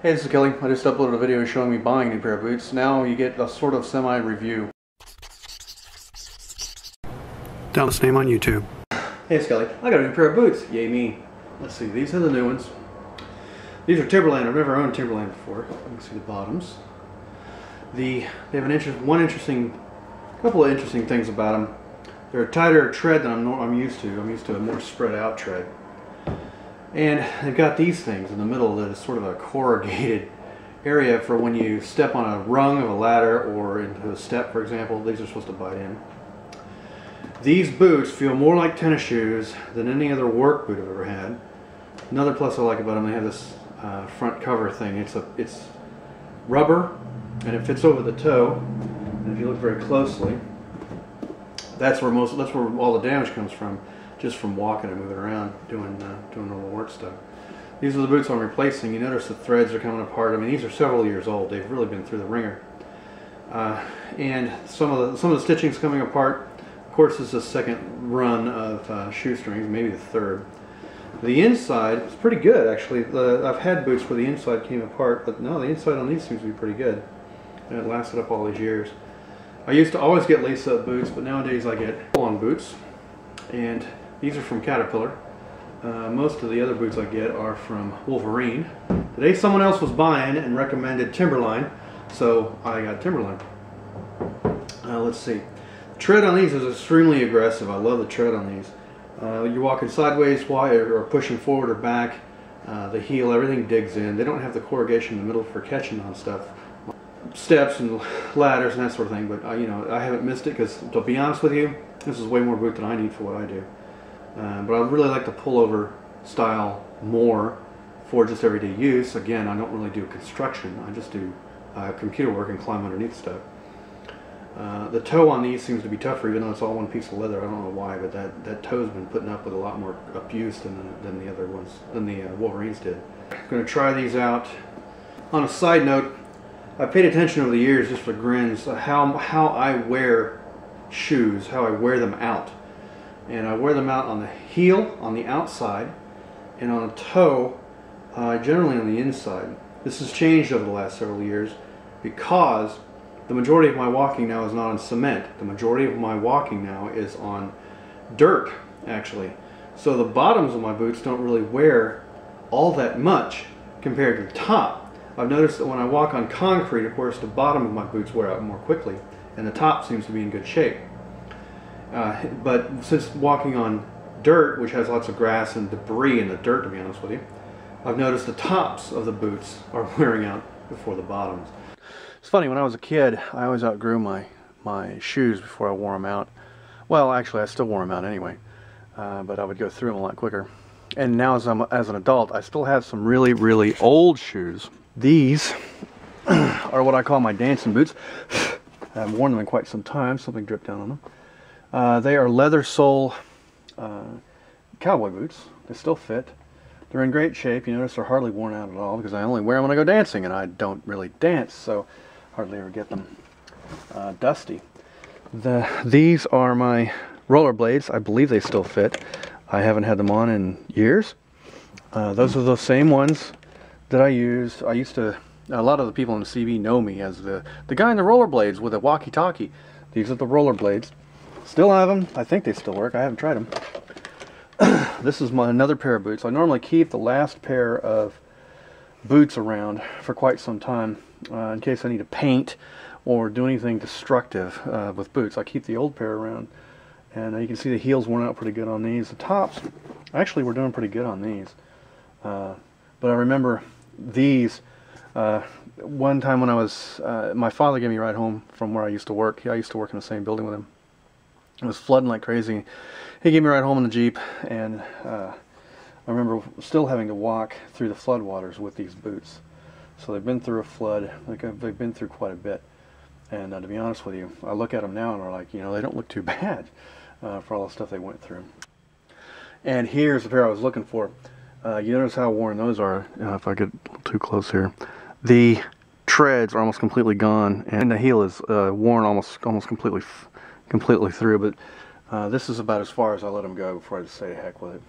Hey, this is Kelly. I just uploaded a video showing me buying a new pair of boots. Now you get a sort of semi-review. Down this name on YouTube. Hey, it's Kelly. I got a new pair of boots. Yay me. Let's see, these are the new ones. These are Timberland. I've never owned Timberland before. You can see the bottoms. They have a couple of interesting things about them. They're a tighter tread than I'm used to. I'm used to a more spread out tread. And they've got these things in the middle that is sort of a corrugated area for when you step on a rung of a ladder or into a step, for example. These are supposed to bite in. These boots feel more like tennis shoes than any other work boot I've ever had. Another plus I like about them, they have this front cover thing. It's rubber and it fits over the toe. And if you look very closely, that's where all the damage comes from. Just from walking and moving around, doing normal work stuff. These are the boots I'm replacing. You notice the threads are coming apart. I mean, these are several years old. They've really been through the ringer. And some of the stitching's coming apart. Of course, this is the second run of shoestrings, maybe the third. The inside is pretty good, actually. I've had boots where the inside came apart, but no, the inside on these seems to be pretty good. And it lasted up all these years. I used to always get lace-up boots, but nowadays I get pull-on boots. And these are from Caterpillar. Most of the other boots I get are from Wolverine. Today someone else was buying and recommended Timberline, so I got Timberline. Let's see. The tread on these is extremely aggressive. I love the tread on these. You're walking sideways or pushing forward or back. The heel, everything digs in. They don't have the corrugation in the middle for catching on stuff. Steps and ladders and that sort of thing, but you know, I haven't missed it because, to be honest with you, this is way more boot than I need for what I do. But I really like the pullover style more for just everyday use. Again, I don't really do construction. I just do computer work and climb underneath stuff. The toe on these seems to be tougher, even though it's all one piece of leather. I don't know why, but that toe's been putting up with a lot more abuse than the other ones, than the Wolverines did. I'm going to try these out. On a side note, I paid attention over the years, just for grins, how I wear shoes, how I wear them out. And I wear them out on the heel, on the outside, and on the toe, generally on the inside. This has changed over the last several years because the majority of my walking now is not on cement. The majority of my walking now is on dirt, actually. So the bottoms of my boots don't really wear all that much compared to the top. I've noticed that when I walk on concrete, of course, the bottom of my boots wear out more quickly, and the top seems to be in good shape. But since walking on dirt, which has lots of grass and debris in the dirt, to be honest with you, I've noticed the tops of the boots are wearing out before the bottoms. It's funny, when I was a kid, I always outgrew my shoes before I wore them out. Well, actually, I still wore them out anyway, but I would go through them a lot quicker. And now as an adult, I still have some really, really old shoes. These are what I call my dancing boots. I haven't worn them in quite some time. Something dripped down on them. They are leather sole cowboy boots. They still fit. They're in great shape. You notice they're hardly worn out at all because I only wear them when I go dancing, and I don't really dance, so hardly ever get them dusty. These are my rollerblades. I believe they still fit. I haven't had them on in years. Those are the same ones that I used. A lot of the people in the CV know me as the guy in the rollerblades with a walkie-talkie. These are the rollerblades. Still have them. I think they still work. I haven't tried them. This is another pair of boots. I normally keep the last pair of boots around for quite some time in case I need to paint or do anything destructive with boots. I keep the old pair around, and you can see the heels worn out pretty good on these. The tops, actually, we're doing pretty good on these. But I remember these one time when I was my father gave me a ride home from where I used to work. I used to work in the same building with him. It was flooding like crazy. He gave me a ride home in the Jeep, and I remember still having to walk through the floodwaters with these boots. So they've been through a flood. They've been through quite a bit. And to be honest with you, I look at them now and I'm like, you know, they don't look too bad for all the stuff they went through. And here's the pair I was looking for. You notice how worn those are. If I get too close here, the treads are almost completely gone, and the heel is worn almost completely through. But this is about as far as I let them go before I just say to heck with it.